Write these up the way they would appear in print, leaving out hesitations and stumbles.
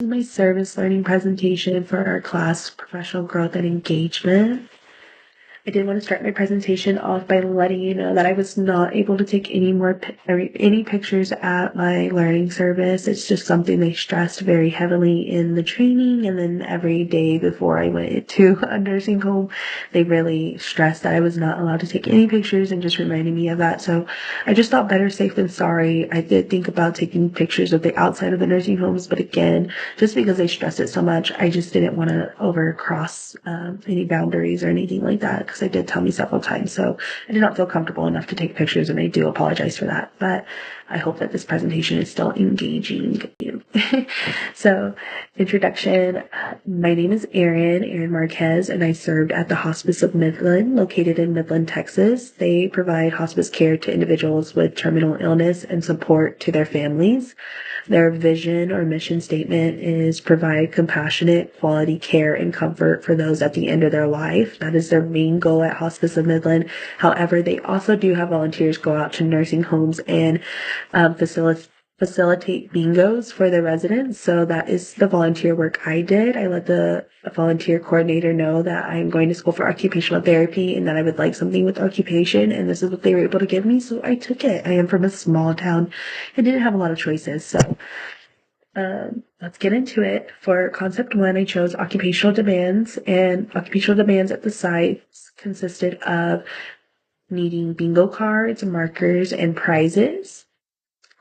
My service learning presentation for our class, Professional Growth and Engagement. I did want to start my presentation off by letting you know that I was not able to take any pictures at my learning service. It's just something they stressed very heavily in the training, and then every day before I went to a nursing home, they really stressed that I was not allowed to take any pictures and just reminding me of that. So I just thought better safe than sorry. I did think about taking pictures of the outside of the nursing homes, but again, just because they stressed it so much, I just didn't want to overcross any boundaries or anything like that, because they did tell me several times. So I did not feel comfortable enough to take pictures, and I do apologize for that. But I hope that this presentation is still engaging you. So, introduction. My name is Erin Marquez, and I served at the Hospice of Midland, located in Midland, Texas. They provide hospice care to individuals with terminal illness and support to their families. Their vision or mission statement is provide compassionate, quality care and comfort for those at the end of their life. That is their main goal at Hospice of Midland. However, they also do have volunteers go out to nursing homes and facilitate bingos for the residents. So that is the volunteer work I did. I let the volunteer coordinator know that I'm going to school for occupational therapy and that I would like something with occupation, and this is what they were able to give me, so I took it. I am from a small town and didn't have a lot of choices, so let's get into it. For concept 1, I chose occupational demands, and occupational demands at the sites consisted of needing bingo cards, markers, and prizes.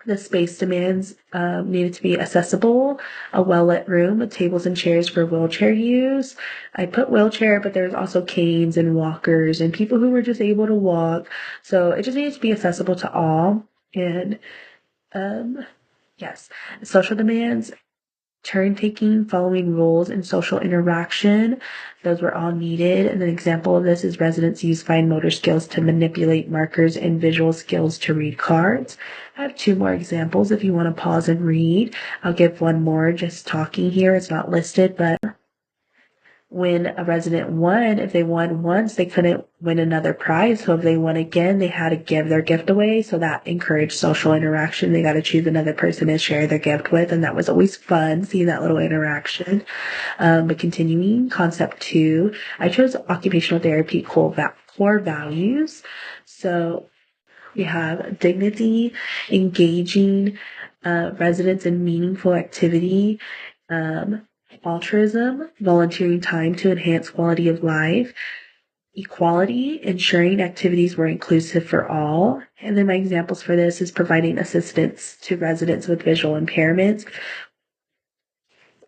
The space demands needed to be accessible, a well-lit room with tables and chairs for wheelchair use. I put wheelchair, but there's also canes and walkers and people who were just able to walk. So it just needed to be accessible to all. And yes, social demands, turn taking, following rules, and social interaction. Those were all needed. And an example of this is residents use fine motor skills to manipulate markers and visual skills to read cards. I have 2 more examples if you want to pause and read. I'll give one more just talking here. It's not listed, but when a resident won, if they won once, they couldn't win another prize. So if they won again, they had to give their gift away. So that encouraged social interaction. They got to choose another person to share their gift with. And that was always fun, seeing that little interaction. But continuing, concept 2, I chose occupational therapy core values. So we have dignity, engaging residents in meaningful activity, altruism, volunteering time to enhance quality of life, equality, ensuring activities were inclusive for all. And then my examples for this is providing assistance to residents with visual impairments.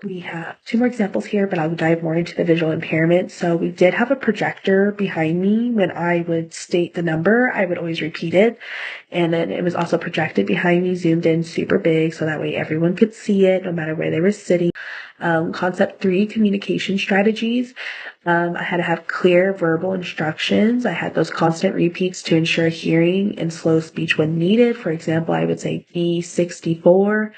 We have 2 more examples here, but I'll dive more into the visual impairment. So we did have a projector behind me. When I would state the number, I would always repeat it. And then it was also projected behind me, zoomed in super big, so that way everyone could see it no matter where they were sitting. Concept 3, communication strategies. I had to have clear verbal instructions. I had those constant repeats to ensure hearing and slow speech when needed. For example, I would say B64,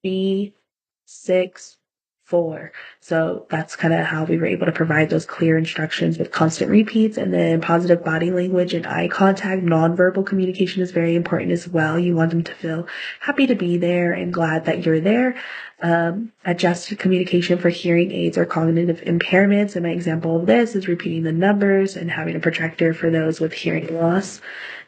B64. So that's kind of how we were able to provide those clear instructions with constant repeats. And then positive body language and eye contact. Nonverbal communication is very important as well. You want them to feel happy to be there and glad that you're there. Adjusted communication for hearing aids or cognitive impairments. And my example of this is repeating the numbers and having a projector for those with hearing loss.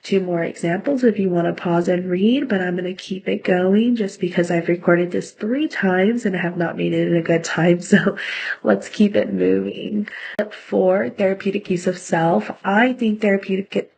2 more examples if you want to pause and read, but I'm going to keep it going just because I've recorded this 3 times and I have not made it in a good time, so let's keep it moving. Step 4, therapeutic use of self. I think therapeutic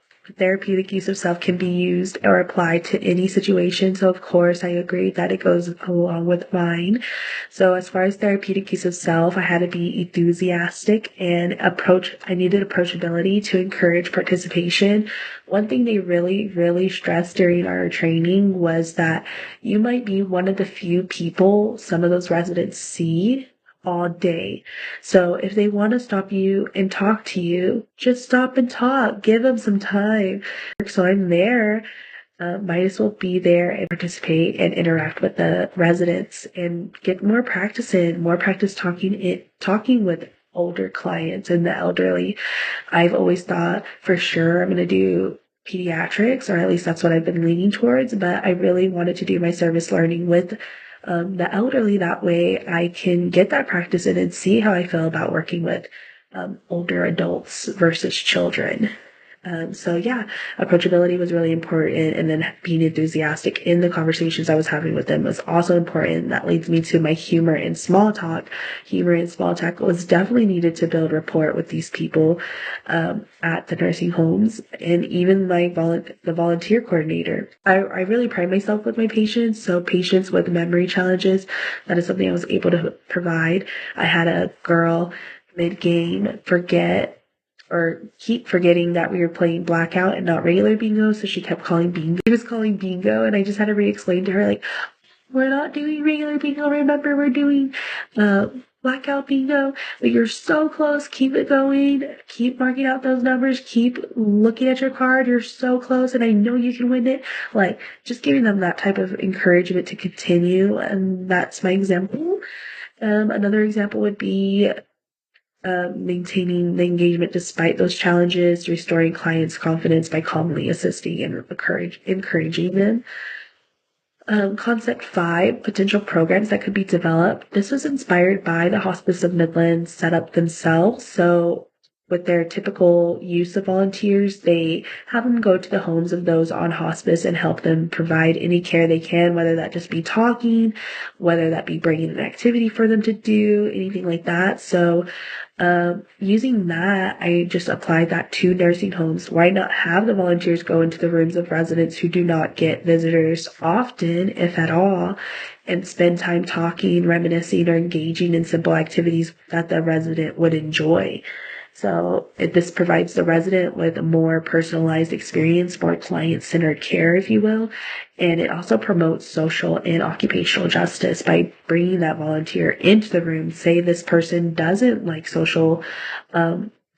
use of self can be used or applied to any situation. So of course I agree that it goes along with mine. So as far as therapeutic use of self, I had to be enthusiastic and I needed approachability to encourage participation. One thing they really stressed during our training was that you might be one of the few people some of those residents see all day. So if they want to stop you and talk to you, just stop and talk. Give them some time. So I'm there. Might as well be there and participate and interact with the residents and get more practice talking with older clients and the elderly. I've always thought for sure I'm going to do pediatrics, or at least that's what I've been leaning towards, but I really wanted to do my service learning with the elderly. That way I can get that practice in and see how I feel about working with older adults versus children. So yeah, approachability was really important. And then being enthusiastic in the conversations I was having with them was also important. That leads me to my humor and small talk. Humor and small talk was definitely needed to build rapport with these people, at the nursing homes, and even the volunteer coordinator. I really pride myself with my patients. So patients with memory challenges, that is something I was able to provide. I had a girl mid-game keep forgetting that we were playing blackout and not regular bingo, so she kept calling bingo. She was calling bingo, and I just had to re-explain to her, like, we're not doing regular bingo, remember, we're doing blackout bingo, but you're so close, keep it going, keep marking out those numbers, keep looking at your card, you're so close, and I know you can win it. Like, just giving them that type of encouragement to continue, and that's my example. Another example would be maintaining the engagement despite those challenges, restoring clients' confidence by calmly assisting and encouraging them. Concept 5, potential programs that could be developed. This was inspired by the Hospice of Midland setup themselves. So with their typical use of volunteers, they have them go to the homes of those on hospice and help them provide any care they can, whether that just be talking, whether that be bringing an activity for them to do, anything like that. So using that, I just applied that to nursing homes. Why not have the volunteers go into the rooms of residents who do not get visitors often, if at all, and spend time talking, reminiscing, or engaging in simple activities that the resident would enjoy. So this provides the resident with a more personalized experience, more client-centered care, if you will. And it also promotes social and occupational justice by bringing that volunteer into the room. Say this person doesn't like social,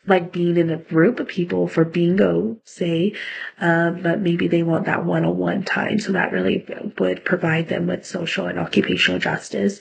like being in a group of people for bingo, say, but maybe they want that one-on-one time. So that really would provide them with social and occupational justice.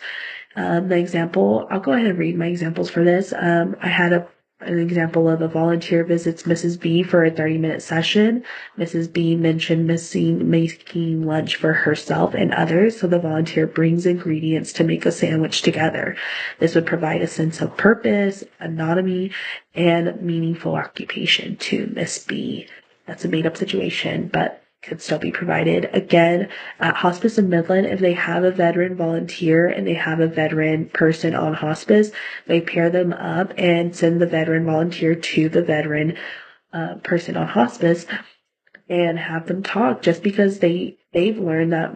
The example, I'll go ahead and read my examples for this. I had an example of a volunteer visits Mrs. B for a 30-minute session. Mrs. B mentioned making lunch for herself and others, so the volunteer brings ingredients to make a sandwich together. This would provide a sense of purpose, autonomy, and meaningful occupation to Miss B. That's a made-up situation, but could still be provided. Again, at Hospice of Midland, if they have a veteran volunteer and they have a veteran person on hospice, they pair them up and send the veteran volunteer to the veteran person on hospice and have them talk, just because they've learned that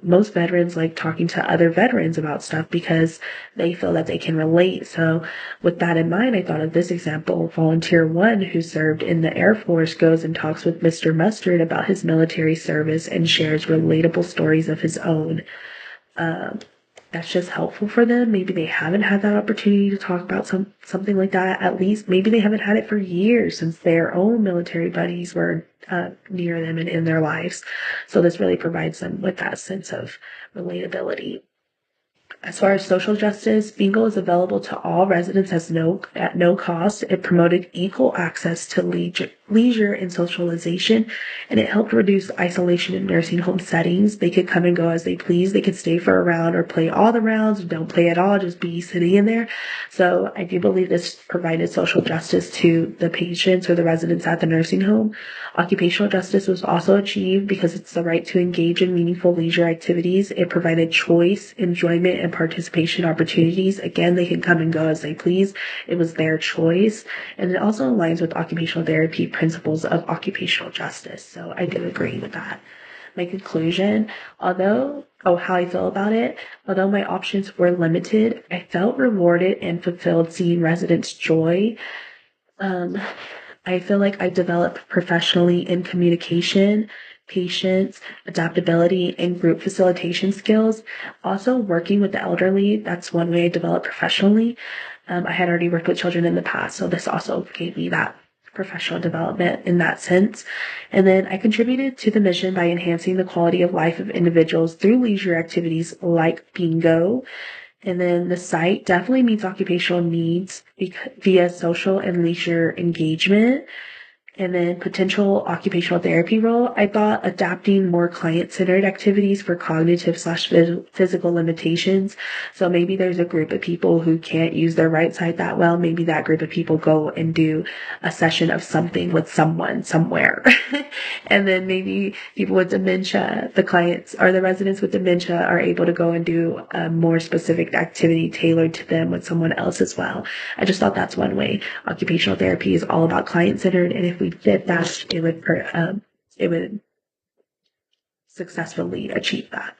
most veterans like talking to other veterans about stuff because they feel that they can relate. So with that in mind, I thought of this example. Volunteer 1, who served in the Air Force, goes and talks with Mr. Mustard about his military service and shares relatable stories of his own. That's just helpful for them. Maybe they haven't had that opportunity to talk about something like that. At least maybe they haven't had it for years since their own military buddies were near them and in their lives. So this really provides them with that sense of relatability. As far as social justice, bingo is available to all residents at no cost. It promoted equal access to leisure and socialization, and it helped reduce isolation in nursing home settings. They could come and go as they please. They could stay for a round or play all the rounds, or don't play at all, just be sitting in there. So I do believe this provided social justice to the patients or the residents at the nursing home. Occupational justice was also achieved because it's the right to engage in meaningful leisure activities. It provided choice, enjoyment, and participation opportunities. Again, they can come and go as they please. It was their choice. And it also aligns with occupational therapy principles of occupational justice. So I do agree with that. My conclusion, how I feel about it, although my options were limited, I felt rewarded and fulfilled seeing residents' joy. I feel like I developed professionally in communication, patience, adaptability, and group facilitation skills. Also, working with the elderly, that's one way I developed professionally. I had already worked with children in the past, so this also gave me that professional development in that sense. And then I contributed to the mission by enhancing the quality of life of individuals through leisure activities like bingo. And then the site definitely meets occupational needs via social and leisure engagement. And then potential occupational therapy role, I thought adapting more client-centered activities for cognitive slash physical limitations. So maybe there's a group of people who can't use their right side that well. Maybe that group of people go and do a session of something with someone somewhere. And then maybe people with dementia, the clients or the residents with dementia are able to go and do a more specific activity tailored to them with someone else as well. I just thought that's one way. Occupational therapy is all about client-centered, and if we did that, it would successfully achieve that.